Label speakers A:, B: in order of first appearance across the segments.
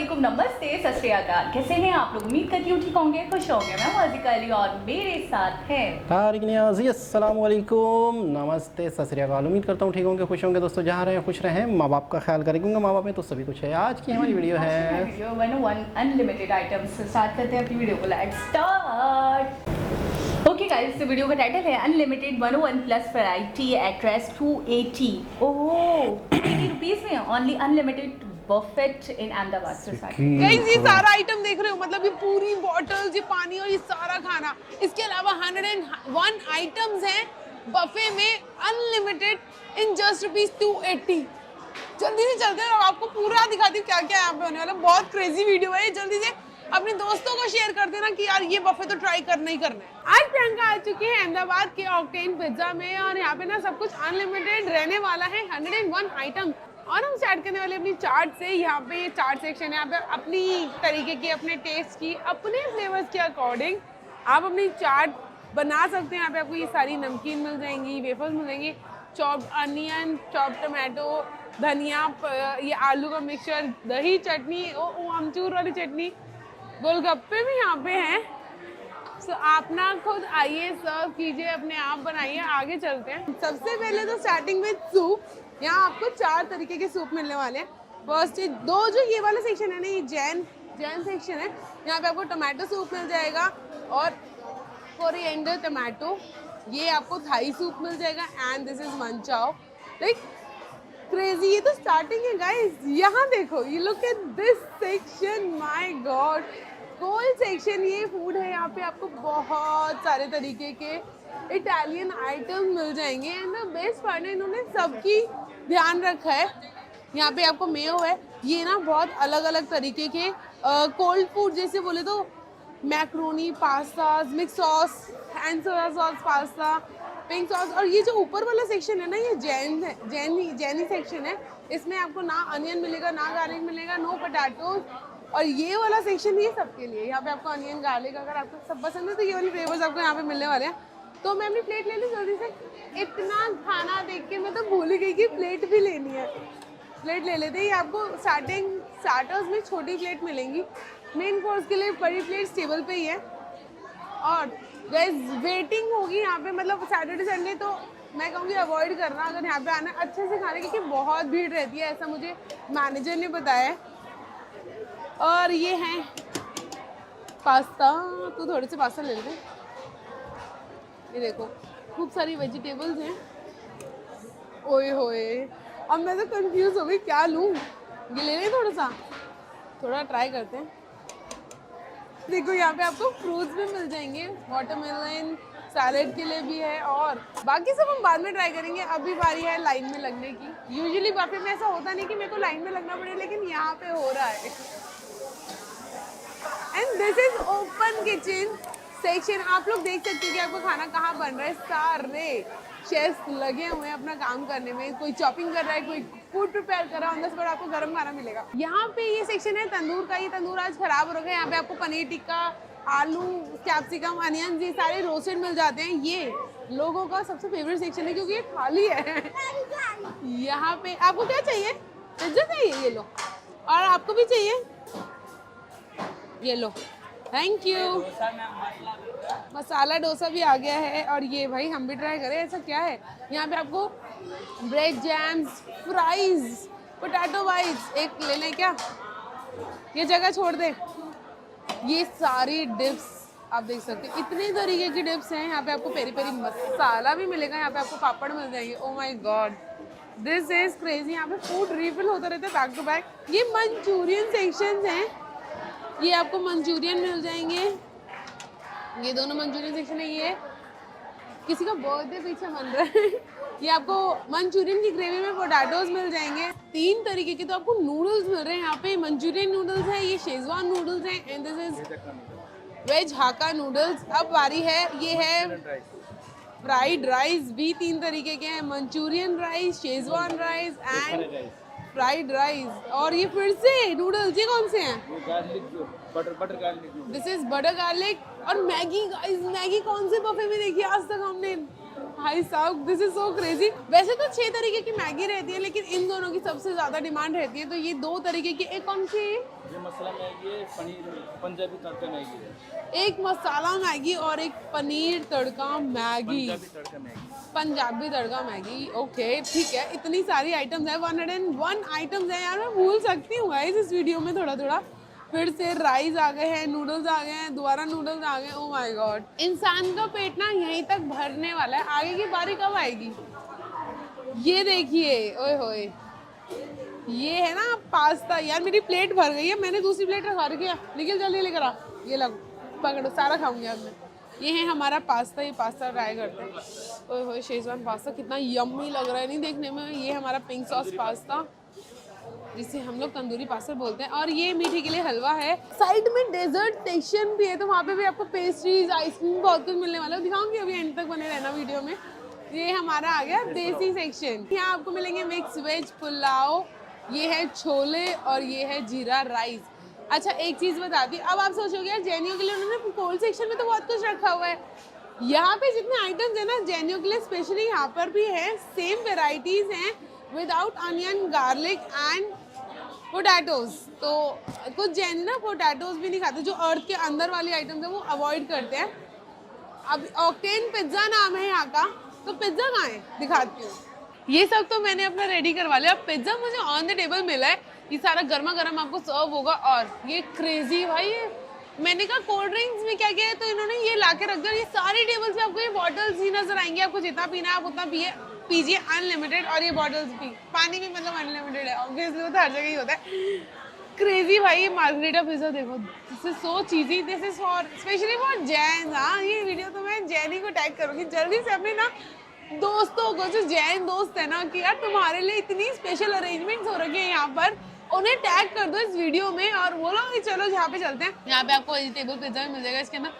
A: वालेकुम, नमस्ते, सत श्री अकाल। कैसे हैं आप लोग? उम्मीद करती हूँ ठीक होंगे, खुश होंगे। मैं वाजिका अली और मेरे साथ है
B: तारिक नियाज़ी। अस्सलाम वालेकुम, नमस्ते, सत श्री अकाल। उम्मीद करता हूँ ठीक होंगे, खुश होंगे। दोस्तों जहाँ रहें खुश रहें, माँ बाप का ख्याल करें क्योंकि माँ बाप में तो सभी कुछ है। आज की हमारी वीडियो है
A: वीडियो 101 अनलिमिटेड आइटम्स। स्टार्ट करते हैं अपनी वीडियो को। Let's start. ओके गाइस, तो वीडियो का टाइटल है unlimited 101 plus variety at rest 280। Oh 80 rupees में ओनली अनलिमिटेड बफेट इन अहमदाबाद सोसाइटी।
C: गाइस ये सारा आइटम देख रहे हो, मतलब ये पूरी बॉटल्स, ये पानी और ये सारा खाना, इसके अलावा 101 आइटम्स हैं बफे में अनलिमिटेड इन जस्ट रुपीज 280। जल्दी से चलते हैं और आपको पूरा दिखाती हूँ क्या क्या यहाँ पे होने वाला। बहुत क्रेजी वीडियो है, जल्दी से अपने दोस्तों को शेयर कर देना कि यार ये बफे तो ट्राई करना ही करना है। आज प्रियंका आ चुकी है अहमदाबाद के ऑक्टेन पिज्जा में और यहाँ पे ना सब कुछ अनलिमिटेड रहने वाला है। 101 आइटम और हम स्टार्ट करने वाले अपनी चाट से। यहाँ पे ये चाट सेक्शन है, यहाँ पे अपनी तरीके की, अपने टेस्ट की, अपने फ्लेवर्स के अकॉर्डिंग आप अपनी चाट बना सकते हैं। यहाँ पे आपको ये सारी नमकीन मिल जाएंगी, वेफर्स मिल जाएंगी, चॉप्ड अनियन, चॉप्ड टमाटो, धनिया, ये आलू का मिक्सचर, दही चटनी, अमचूर वाली चटनी, गोलगप्पे भी यहाँ पे हैं। तो आप ना खुद आइए, सर्व कीजिए, अपने आप बनाइए। आगे चलते हैं। सबसे पहले तो स्टार्टिंग विद सूप। यहाँ आपको 4 तरीके के सूप मिलने वाले हैं। फर्स्ट दो जो ये वाला सेक्शन है ना, ये जैन सेक्शन है। यहाँ पे आपको टमाटो सूप मिल जाएगा और कोरिएंडर टमाटो। ये आपको थाई सूप मिल जाएगा and this is manchow. Like crazy, ये तो स्टार्टिंग है गाइस। यहाँ देखो, you look at this section, my God, cold section. ये फूड है, यहाँ पे आपको बहुत सारे तरीके के इटालियन आइटम मिल जाएंगे एंड द बेस्ट पार्ट है, इन्होंने सबकी ध्यान रखा है। यहाँ पे आपको मेयो है, ये ना बहुत अलग अलग तरीके के कोल्ड फूड, जैसे बोले तो macaroni, pasta, mix sauce, and soya sauce pasta, pink sauce. और ये जो ऊपर वाला सेक्शन है ना, ये जैनी सेक्शन है। इसमें आपको ना अनियन मिलेगा, ना गार्लिक मिलेगा, नो पोटैटोज। और ये वाला सेक्शन ये सबके लिए, यहाँ पे आपको अनियन गार्लिक, अगर आपको सब पसंद है तो ये वाली फ्लेवर्स आपको यहाँ पे मिलने वाले हैं। तो मैं अपनी प्लेट ले लूँ जल्दी से। इतना खाना देख के मैं तो भूल ही गई कि प्लेट भी लेनी है। प्लेट ले लेते हैं। ये आपको स्टार्टर्स में छोटी प्लेट मिलेंगी, मेन कोर्स के लिए बड़ी प्लेट टेबल पे ही है। और गाइस वेटिंग होगी यहाँ पे, मतलब सैटरडे संडे तो मैं कहूँगी अवॉइड करना अगर यहाँ पे आना है अच्छे से खाने, क्योंकि बहुत भीड़ रहती है, ऐसा मुझे मैनेजर ने बताया है। और ये हैं पास्ता, तो थोड़े से पास्ता ले लेते हैं। ये देखो खूब सारी वेजिटेबल्स हैं। ओए होए, अब मैं तो कंफ्यूज हो गई क्या लूँ। ये ले लें, थोड़ा ट्राई करते हैं। देखो यहाँ पे आपको फ्रूट्स भी मिल जाएंगे, वाटरमेलन, सैलेड के लिए भी है और बाकी सब हम बाद में ट्राई करेंगे। अभी बारी है लाइन में लगने की। यूजुअली बफे में ऐसा होता नहीं कि मेरे को लाइन में लगना पड़े, लेकिन यहाँ पे हो रहा है। And this is open kitchen section. आप लोग देख सकते हो कि आपको खाना कहाँ बन रहा है। सारे शेफ्स लगे हुए हैं अपना काम करने में। कोई चॉपिंग कर रहा है, कोई फूड प्रिपेयर कर रहा है। ऑन द स्पॉट आपको गर्म खाना मिलेगा। यहाँ पे ये सेक्शन है तंदूर का। ये तंदूर आज खराब हो गया। यहाँ पे आपको पनीर टिक्का, आलू, कैप्सिकम, अनियन, ये सारे रोस्टेड मिल जाते हैं। ये लोगों का सबसे फेवरेट सेक्शन है क्योंकि ये खाली है। यहाँ पे आपको क्या चाहिए? पिज्जा चाहिए? ये लो। और आपको भी चाहिए? ये लो, थैंक यू। मसाला डोसा भी आ गया है और ये भाई हम भी ट्राई करें। ऐसा क्या है यहाँ पे? आपको bread jams, fries, potato wedges एक ले लें क्या? ये जगह छोड़ दे। ये सारी डिप्स आप देख सकते हैं, इतने तरीके की डिप्स हैं। यहाँ पे आपको पेरी पेरी मसाला भी मिलेगा, यहाँ पे आपको पापड़ मिल जाएंगे। Oh my God, this is crazy. यहाँ पे फूड रिफिल होता रहता है बैक टू बैक। ये मंचूरियन सेक्शंस हैं, ये आपको मंचूरियन मिल जाएंगे। ये दोनों मंचूरियन सेक्शन है। ये किसी का बर्थडे पीछे मन रहा है। ये आपको मंचूरियन की ग्रेवी में पोटैटोज मिल जाएंगे। 3 तरीके के तो आपको नूडल्स मिल रहे हैं यहाँ पे। मंचूरियन नूडल्स है, ये शेजवान नूडल्स हैं एंड दिस इज वेज हाका नूडल्स। अब बारी है, ये है फ्राइड राइस भी 3 तरीके के हैं, Manchurian rice, Schezwan rice and fried rice. और ये फिर से नूडल्स, ये कौन से हैं?
D: Butter garlic.
C: This is butter garlic. और मैगी, गाइस मैगी कौन से बफे में देखी आज तक हमने? भाई साहब दिस इज सो क्रेजी। वैसे तो 6 तरीके की मैगी रहती है, लेकिन इन दोनों की सबसे ज्यादा डिमांड रहती है। तो ये 2 तरीके की, एक कौन सी?
D: ये मसाला मैगी है, पनीर पंजाबी तड़का मैगी है।
C: एक मसाला मैगी और एक पनीर तड़का मैगी।
D: पंजाबी तड़का मैगी।
C: पंजाबी तड़का मैगी, ओके ठीक है। इतनी सारी आइटम्स है, 101 आइटम्स है यार। मैं भूल सकती हूँ गाइस इस वीडियो में थोड़ा थोड़ा। फिर से राइस आ गए हैं, नूडल्स आ गए हैं, दोबारा नूडल्स आ गए। ओह माय गॉड, इंसान का पेट ना यहीं तक भरने वाला है। आगे की बारी कब आएगी? ये देखिए, ओए होए, ये है ना पास्ता। यार मेरी प्लेट भर गई है, मैंने दूसरी प्लेट रखा रखी है। निकल जल्दी लेकर आ, ये लो पकड़ो, सारा खाऊंगी अब मैं। ये है हमारा पास्ता, ये पास्ता ट्राई करते हैं। ओए होए, शेजवान पास्ता कितना यम्मी लग रहा है नहीं देखने में। ये हमारा पिंक सॉस पास्ता, जिसे हम लोग तंदूरी पास्ता बोलते हैं। और ये मीठे के लिए हलवा है। साइड में डेजर्ट सेक्शन भी है, तो वहाँ पे भी आपको पेस्ट्रीज, आइसक्रीम, बहुत कुछ मिलने वाला है। दिखाऊंगी, अभी एंड तक बने रहना वीडियो में। ये हमारा आ गया देसी सेक्शन। यहाँ आपको मिलेंगे मिक्स वेज पुलाव, ये है छोले और ये है जीरा राइस। अच्छा एक चीज़ बता दी, अब आप सोचोगे यार जैनियों के लिए उन्होंने कोल्ड सेक्शन में तो बहुत कुछ रखा हुआ है। यहाँ पे जितने आइटम्स है ना जैनियों के लिए स्पेशली यहाँ पर भी है। सेम वेराइटीज हैं without onion, garlic and potatoes. तो कुछ जैन ना पोटैटोज भी नहीं खाते, जो अर्थ के अंदर वाली आइटम्स है वो अवॉइड करते हैं। अब ऑक्टेन पिज्ज़ा नाम है यहाँ का, तो पिज्ज़ा कहाँ है दिखाती हूँ। ये सब तो मैंने अपना रेडी करवा लिया। अब पिज्ज़ा मुझे ऑन द टेबल मिला है, ये सारा गर्मा गर्म आपको सर्व होगा। और ये क्रेजी भाई, ये मैंने कहा कोल्ड ड्रिंक्स में क्या क्या है, तो इन्होंने ये ला के रख दिया। ये सारी टेबल्स पे आपको ये बॉटल्स ही नजर आएंगी। आपको जितना पीना है आप उतना पीजिए अनलिमिटेड। और ये बॉटल्स भी, पानी भी मतलब अनलिमिटेड है, ऑब्वियसली वो तो हर जगह ही होता है। क्रेजी भाई, ये मार्गरीटा पिज्जा देखो, this is so cheesy, this is for specially for Jain. हाँ ये वीडियो तो मैं जैनी को टैग करूंगी जल्दी से अपने ना दोस्तों को, जो जैन दोस्त है ना, कि यार तुम्हारे लिए इतनी स्पेशल अरेंजमेंट्स हो रखे हैं यहाँ पर, उन्हें टैग कर दो इस वीडियो में और बोलो कि चलो यहाँ पे चलते हैं। यहाँ पे आपको वेजिटेबल पिज्जा भी मिल जाएगा। इसके अंदर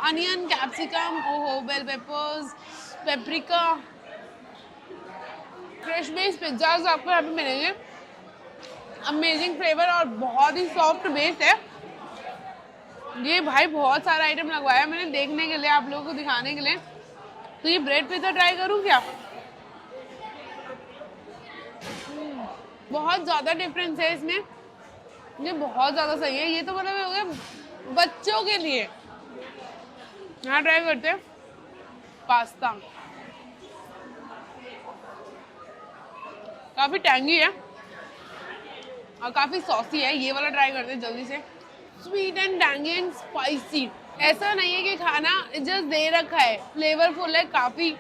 C: अनियन, कैप्सिकम, ओहो, bell peppers, paprika, fresh base pizzas आपको यहाँ पे मिलेंगे। अमेजिंग फ्लेवर और बहुत ही सॉफ्ट बेस है। ये भाई बहुत सारा आइटम लगवाया है मैंने देखने के लिए, आप लोगों को दिखाने के लिए। तो ये ब्रेड पिज्जा ट्राई करूँ क्या? बहुत ज़्यादा डिफरेंस है इसमें, ये बहुत ज़्यादा सही है। ये तो मतलब हो गया बच्चों के लिए। यहाँ ट्राई करते हैं पास्ता, काफ़ी टैंगी है और काफ़ी सॉसी है। ये वाला ट्राई करते हैं जल्दी से। Sweet and tangy and spicy, ऐसा नहीं है कि खाना जस्ट दे रखा है, फ्लेवरफुल है काफ़ी।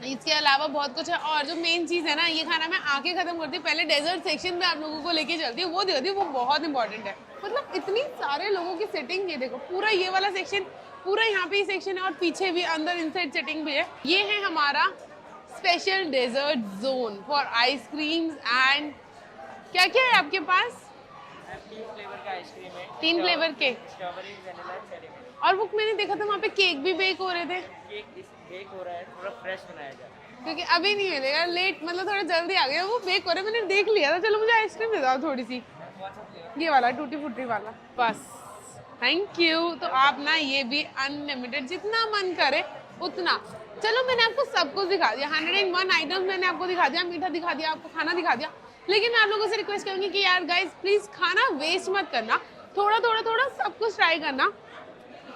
C: इसके अलावा बहुत कुछ है। और जो मेन चीज़ है ना, ये खाना मैं आके ख़त्म करती हूँ, पहले डेजर्ट सेक्शन में आप लोगों को लेके चलती हूँ, वो दिखाती हूँ, वो बहुत इंपॉर्टेंट है। मतलब इतनी सारे लोगों की सेटिंग, ये देखो पूरा ये वाला सेक्शन, पूरा यहाँ पे ही सेक्शन है और पीछे भी अंदर इनसाइड सेटिंग भी है। ये है हमारा special dessert zone for ice creams and क्या क्या है आपके पास?
D: 3 फ्लेवर का आइसक्रीम है,
C: 3 फ्लेवर के,
D: स्ट्रॉबेरी, वैनिला, चेरी।
C: और वो मैंने देखा था वहाँ पे केक भी बेक हो रहे थे।
D: केक इस बेक हो रहा है, थोड़ा फ्रेश बनाया जा रहा है।
C: क्योंकि अभी नहीं मिलेगा, लेट मतलब थोड़ा जल्दी आ गया, वो बेक हो रहे, मैंने देख लिया था। चलो मुझे आइसक्रीम दे दो थोड़ी सी, ये वाला टूटी फूटी वाला, बस थैंक यू। तो आप ना ये भी अनलिमिटेड जितना मन करे उतना। चलो मैंने आपको सब कुछ दिखा दिया, 101 आइटम्स मैंने आपको दिखा दिया, मीठा दिखा दिया, आपको खाना दिखा दिया। लेकिन मैं आप लोगों से रिक्वेस्ट करूंगी कि यार गाइस प्लीज खाना वेस्ट मत करना, थोड़ा थोड़ा थोड़ा सब कुछ ट्राई करना।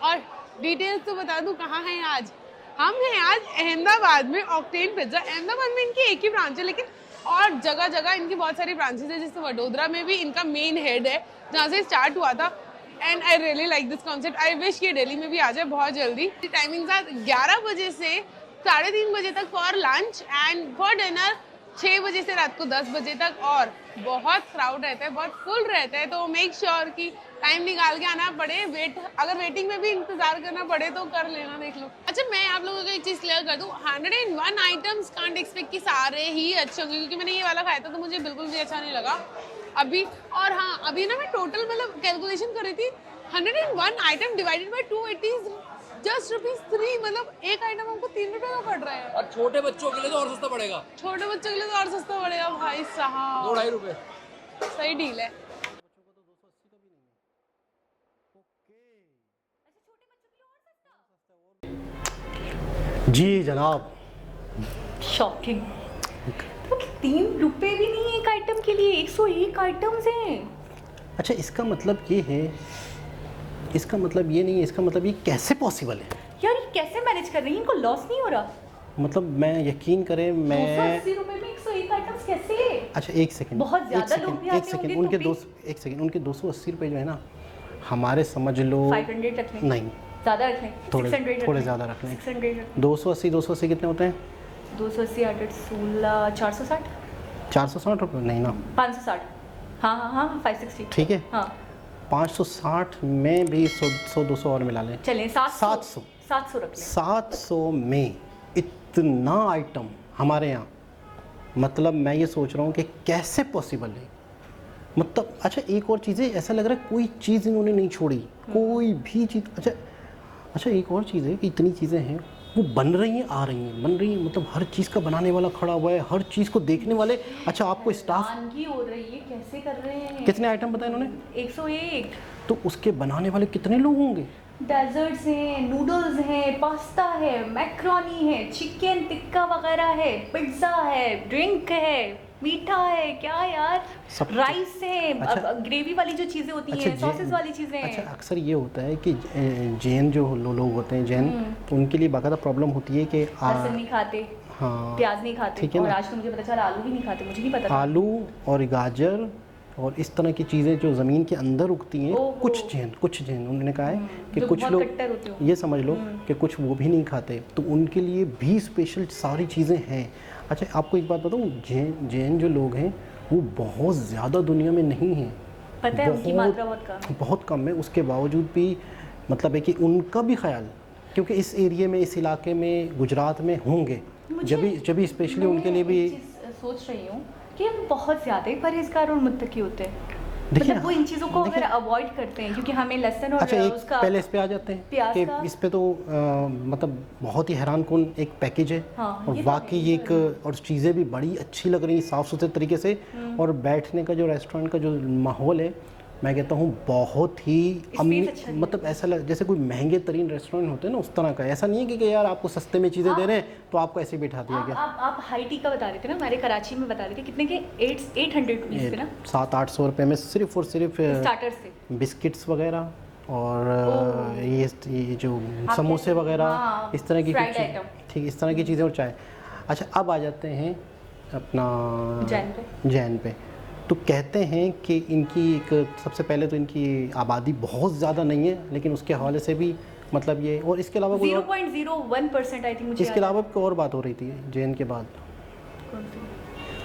C: और डिटेल्स तो बता दूं कहाँ हैं आज। हम हैं आज अहमदाबाद में ऑक्टेन पिज्जा। अहमदाबाद में इनकी एक ही ब्रांच है, लेकिन और जगह जगह इनकी बहुत सारी ब्रांचेस है। जैसे वडोदरा में भी इनका मेन हेड है, जहाँ से स्टार्ट हुआ था। And I really like this concept. I wish कि दिल्ली में भी आ जाए बहुत जल्दी। टाइमिंग 11 बजे से 3:30 बजे तक for lunch and for dinner 6 बजे से रात को 10 बजे तक। और बहुत क्राउड रहता है, बहुत फुल रहता है, तो मेक श्योर कि टाइम निकाल के आना पड़े। अगर वेटिंग में भी इंतजार करना पड़े तो कर लेना, देख लो। अच्छा मैं आप लोगों को एक चीज़ क्लियर कर दूं, 101 आइटम्स कांट एक्सपेक्ट कि सारे ही अच्छे होंगे, क्योंकि मैंने ये वाला खाया था तो मुझे बिल्कुल भी अच्छा नहीं लगा अभी। और हाँ अभी ना मैं टोटल मतलब कैलकुलेशन कर रही थी, 101 आइटम डिवाइडेड बाई 280 जस्ट ₹3, मतलब एक आइटम हमको 3 रुपए का पड़ रहा है।
E: और छोटे बच्चों के लिए तो और सस्ता पड़ेगा,
C: छोटे बच्चों के लिए तो और सस्ता पड़ेगा भाई साहब,
E: 2-2.5 रुपए।
C: सही डील है।
B: जी जनाब,
A: शॉकिंग। तो 3 रुपए भी नहीं है एक आइटम के लिए, 101 आइटम्स हैं।
B: अच्छा इसका मतलब ये है, इसका मतलब ये नहीं है, इसका मतलब ये कैसे पॉसिबल है?
A: यार ये कैसे मैनेज कर रही हैं, इनको लॉस नहीं हो रहा?
B: मतलब मैं यकीन करें मैं
A: 280 रुपए में 101 आइटम्स कैसे?
B: अच्छा एक सेकंड,
A: बहुत ज़्यादा
B: एक
A: लोग
B: सेकंड,
A: भी
B: एक
A: आते
B: सेकंड,
A: होंगे
B: उनके
A: तो
B: दो
A: भी-
B: एक सेकंड, उनके 280 रुपये जो है ना, हमारे समझ लो
A: 500 रख लें,
B: नहीं,
A: ज़्यादा रख लें,
B: थोड़े
A: 600 रख
B: थोड़े
A: लें,
B: ज़्यादा रख लें।
A: 600
B: 280 कितने होते हैं?
A: 280 8 16 460
B: 460 रुपये नहीं ना,
A: 560। हाँ हाँ हाँ 560।
B: ठीक है,
A: हाँ
B: 560 में भी 100-200 और मिला लें,
A: चलें
B: 700
A: 700 रख लें।
B: 700 में इतना आइटम हमारे यहाँ, मतलब मैं ये सोच रहा हूँ कि कैसे पॉसिबल है। मतलब अच्छा एक और चीज़ है, ऐसा लग रहा है कोई चीज़ इन्होंने नहीं छोड़ी, कोई भी चीज़। अच्छा अच्छा एक और चीज़ है कि इतनी चीज़ें हैं वो बन रही हैं, आ रही हैं, बन रही हैं, मतलब हर चीज़ का बनाने वाला खड़ा हुआ है, हर चीज़ को देखने वाले। अच्छा आपको स्टाफ
A: हैरानगी हो रही है, कैसे कर रहे हैं?
B: कितने आइटम बताए इन्होंने?
A: 101।
B: तो उसके बनाने वाले कितने लोग होंगे?
A: डेजर्ट्स हैं, नूडल्स हैं, पास्ता है, मैक्रोनी है, चिकन टिक्का वगैरह है, पिज्ज़ा है, ड्रिंक है, मीठा है, क्या यार,
B: सब
A: राइस है,
B: अच्छा।
A: ग्रेवी वाली जो चीज़ें होती
B: अच्छा,
A: हैं, सॉसेस वाली चीज़ें
B: अच्छा
A: हैं।
B: अक्सर ये होता है कि जैन जो लोग होते हैं जैन, तो उनके लिए बाकायदा प्रॉब्लम होती है कि
A: लहसुन नहीं खाते,
B: हाँ
A: प्याज नहीं खाते,
B: ठीक है
A: और
B: ना।
A: आज तो मुझे पता चला आलू भी नहीं खाते, मुझे नहीं पता था।
B: आलू और गाजर और इस तरह की चीज़ें जो ज़मीन के अंदर उगती हैं,
A: ओहो।
B: कुछ जैन उन्होंने कहा है कि
A: जो
B: कुछ
A: बहुत
B: लोग
A: कट्टर होते हो।
B: ये समझ लो कि कुछ वो भी नहीं खाते, तो उनके लिए भी स्पेशल सारी चीज़ें हैं। अच्छा आपको एक बात बताऊँ, जैन जो लोग हैं वो बहुत ज़्यादा दुनिया में नहीं हैं,
A: पता है उनकी मात्रा बहुत कम है।
B: बहुत कम है। उसके बावजूद भी मतलब है कि उनका भी ख्याल, क्योंकि इस एरिए में, इस इलाके में, गुजरात में होंगे, जब भी स्पेशली उनके लिए भी।
A: मैं एक चीज़ सोच रही हूँ कि हम बहुत ज़्यादा ही परहेजगार और मुत्तकी होते हैं।
B: देखिए
A: मतलब वो इन चीज़ों को
B: देखिए-
A: अगर अवॉइड करते हैं, क्योंकि हमें लहसुन और
B: अच्छा एक
A: उसका
B: पहले इस पे आ जाते हैं
A: प्याज
B: कि
A: का-
B: इस पे तो मतलब बहुत ही हैरान कन एक पैकेज है,
A: हाँ,
B: और
A: ये तो
B: वाकई
A: है,
B: एक, और चीज़ें भी बड़ी अच्छी लग रही हैं साफ़ सुथरे तरीके से, और बैठने का जो रेस्टोरेंट का जो माहौल है, मैं कहता हूँ बहुत ही
A: अच्छा नहीं
B: मतलब ऐसा जैसे कोई महंगे तरीन रेस्टोरेंट होते हैं ना, उस तरह का। ऐसा नहीं है कि यार आपको सस्ते में चीज़ें दे रहे हैं तो आपको ऐसे बिठा दिया गया।
A: आप हाई टी का बता रहे थे ना, हमारे कराची में बता रहे थे कितने के 800 रुपीज़ थे ना
B: 700-800 रुपये में सिर्फ और सिर्फ
A: स्टार्टर से।
B: बिस्किट्स वगैरह और ये जो समोसे वगैरह,
A: हाँ,
B: इस तरह की
A: fried
B: कुछ
A: item।
B: ठीक इस तरह की चीज़ें और चाय। अच्छा अब आ जाते हैं अपना जैन पे। तो कहते हैं कि इनकी एक, सबसे पहले तो इनकी आबादी बहुत ज़्यादा नहीं है, लेकिन उसके हवाले से भी मतलब ये, और इसके अलावा कोई और,
A: 0.01% आई थिंक मुझे
B: इसके अलावा कोई और बात हो रही थी जैन के बाद।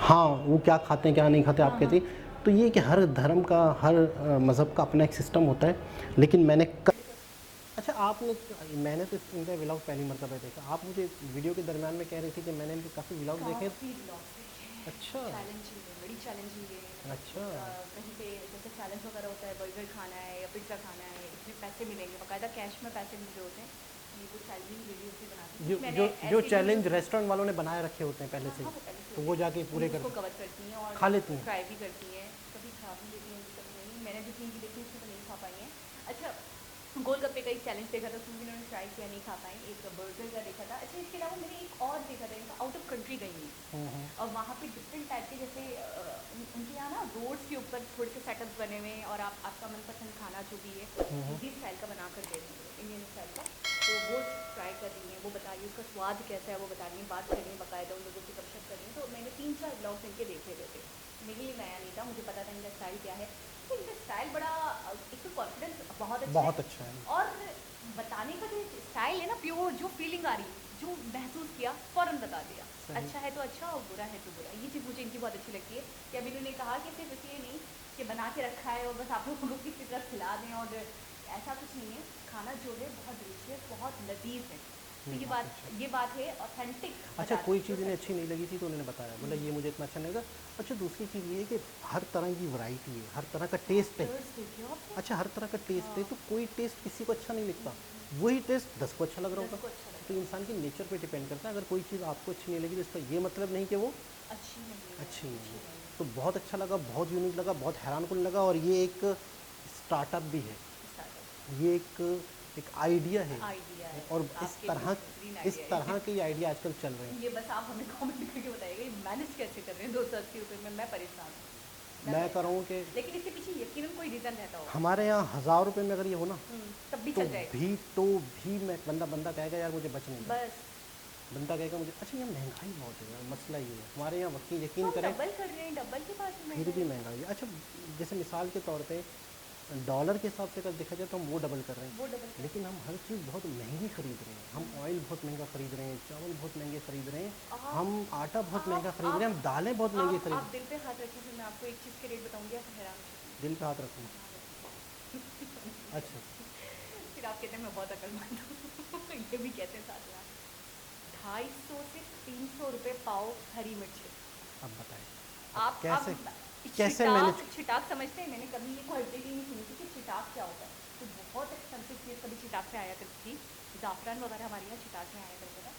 B: हाँ वो क्या खाते हैं क्या नहीं खाते आप कहती। तो ये कि हर धर्म का, हर मज़हब का अपना एक सिस्टम होता है, लेकिन अच्छा मैंने तो इनका व्लॉग पहली मरतबा देखा। आप मुझे वीडियो के दरमियान में कह रही थी कि मैंने इनके काफ़ी व्लॉग देखे। अच्छा
A: बड़ी चैलेंजिंग है।
B: अच्छा
A: कहीं पे जैसे चैलेंज वगैरह होता है, बर्गर खाना है या पिज्ज़ा खाना है, इसमें पैसे मिलेंगे, बाकायदा कैश में पैसे मिल रहे होते हैं। ये वो चैलेंजिंग वीडियोस भी बनाती हैं।
B: जो चैलेंज रेस्टोरेंट वालों ने बनाए रखे होते हैं पहले से, तो वो जाके पूरे
A: उसको
B: कर
A: कवर करती हैं और
B: खा लेती हैं।
A: ट्राई भी करती हैं, कभी खा भी लेती हैं, कभी नहीं। मैंने जो चीज़ देखी उसमें तो नहीं खा पाई हैं। अच्छा गोलगप्पे का एक चैलेंज देखा था, उसमें भी इन्होंने ट्राई किया, नहीं खा पाई। एक बर्गर का देखा था। अच्छा इसके अलावा मैंने एक और देखा था, इनका आउट ऑफ कंट्री गई हुई, और वहाँ पे डिफरेंट टाइप के, जैसे उनके यहाँ ना रोड्स के ऊपर थोड़े से सेटअप्स बने हुए हैं, और आपका मनपसंद खाना जो भी है इसी स्टाइल का बना कर दे रही है, इंडियन स्टाइल का। तो वो ट्राई कर रही हैं, वो बता रही है उसका स्वाद कैसा है, वो बता रही है, बात कर रही है बाकायदा, उन लोगों से गपशप कर रही है। तो मैंने 3-4 ब्लॉग्स इनके देखे हुए थे, मेरे लिए नया नहीं था, मुझे पता था इनका स्टाइल क्या है। तो इनका स्टाइल बड़ा, एक तो कॉन्फिडेंस बहुत अच्छा है, और बताने का जो स्टाइल है ना, प्योर, जो फीलिंग आ रही, जो महसूस किया फ़ौरन बता दिया। अच्छा है तो अच्छा और बुरा है तो बुरा। ये चीज़ मुझे इनकी बहुत अच्छी लगती है कि अभी इन्होंने कहा कि सिर्फ इसलिए नहीं कि बना के रखा है और बस आप लोगों को किसी तरह खिला दें, और ऐसा कुछ नहीं है। खाना जो है बहुत डिलीशियस, बहुत लजीज है। तो ये बात है ऑथेंटिक।
B: अच्छा कोई चीज़ इन्हें अच्छी नहीं लगी थी तो उन्होंने बताया, बोला ये मुझे इतना अच्छा नहीं लगा। अच्छा दूसरी चीज़ ये है कि हर तरह की वैरायटी है, हर तरह का टेस्ट है। अच्छा हर तरह का टेस्ट है, तो कोई टेस्ट किसी को अच्छा नहीं लगता, वही टेस्ट 10 को अच्छा लग रहा होगा। तो इंसान की नेचर पे डिपेंड करता है। अगर कोई चीज़ आपको अच्छी नहीं लगी तो इसका ये मतलब नहीं कि वो अच्छी नहीं है। तो बहुत अच्छा लगा, बहुत यूनिक लगा, बहुत हैरान कुन लगा। और ये एक स्टार्टअप भी है, ये एक एक आइडिया है
A: आइडिया है
B: और इस
A: आपके
B: तरह
A: बेहतरीन
B: इस
A: idea है।
B: तरह के आइडिया आजकल चल रहे हैं।
A: ये बस आप हमें कमेंट करके बताइएगा ये मैनेज कैसे कर रहे हैं 280 रुपये में। मैं परेशान हूँ
B: मैं कर रहा हूँ कि
A: लेकिन इसके पीछे यकीनन कोई रीज़न रहता होगा।
B: हमारे यहाँ 1000 रुपये में अगर ये हो ना
A: तब भी
B: तो
A: चल जाएगा
B: भी मैं बंदा कहेगा यार मुझे बच नहीं रहा।
A: बस।
B: बंदा कहेगा मुझे अच्छा ये महंगाई बहुत है यार, मसला ये है हमारे यहाँ वकील यकीन
A: हम
B: करें
A: डबल कर रहे हैं डबल के पास में
B: फिर भी महंगाई है। अच्छा जैसे मिसाल के तौर पे डॉलर के हिसाब से अगर देखा जाए तो हम वो डबल कर रहे हैं,
A: वो डबल
B: लेकिन हम हर चीज़ बहुत महंगी खरीद रहे हैं। हम ऑयल बहुत महंगा खरीद रहे हैं, चावल बहुत महंगे खरीद रहे हैं, हम आटा बहुत महंगा खरीद रहे हैं, हम दालें बहुत महंगी खरीद
A: आप दिल पे हाथ रखें फिर मैं आपको एक चीज़ के रेट बताऊंगी आप हैरान हो जाएंगे।
B: दिल पे हाथ रखूँ। अच्छा
A: फिर आप कहते हैं मैं बहुत अकलमंद हूँ ये भी कहते हैं साथ में 250 से 300 रुपये पाव हरी मिर्च।
B: अब बताएं
A: आप
B: कैसे
A: कैसे
B: मैनेज
A: छिटाक समझते हैं? मैंने कभी ये क्वालिटी ही नहीं सुनी थी कि छिटाक क्या होता है। तो बहुत एक्सपेंसिव चीज़ कभी छिटाक से आया करती थी, ज़ाफ़रान वगैरह हमारे यहाँ छिटाक में आया करता था।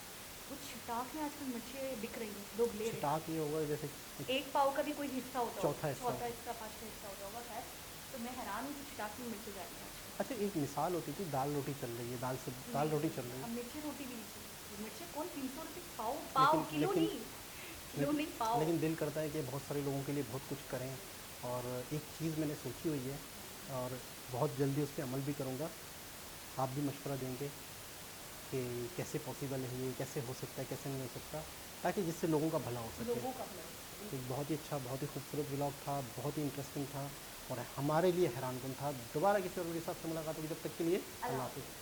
A: वो छिटाक में आजकल मिर्चें बिक रही हैं, लोग ले रहे हैं।
B: छिटाक ये होगा जैसे
A: एक पाव का भी कोई हिस्सा होता
B: चौथा हिस्सा।
A: चौथा हिस्सा पाँचवा हिस्सा होता होगा खैर। तो मैं हैरान हूँ कि छिटाक में मिर्चें जा रही हैं आजकल।
B: अच्छा एक मिसाल होती थी दाल रोटी चल रही है, दाल रोटी चल रही
A: अब
B: है,
A: मिर्ची रोटी भी नीचे मिर्ची कौन 300 रुपये पाव किलो
B: लेकिन-
A: नहीं किलो नहीं पाव।
B: लेकिन दिल करता है कि बहुत सारे लोगों के लिए बहुत कुछ करें। और एक चीज़ मैंने सोची हुई है और बहुत जल्दी उस पर अमल भी करूँगा। आप भी मशवरा देंगे कि कैसे पॉसिबल है ये, कैसे हो सकता है, कैसे नहीं हो सकता, ताकि जिससे लोगों का भला हो सके।
A: लोगों का भला।
B: एक बहुत ही अच्छा, बहुत ही खूबसूरत व्लॉग था, बहुत ही इंटरेस्टिंग था और हमारे लिए हैरानकुन था। दोबारा किसी और के साथ मुलाकात होगी, जब तक के लिए अल्लाह हाफ़िज़।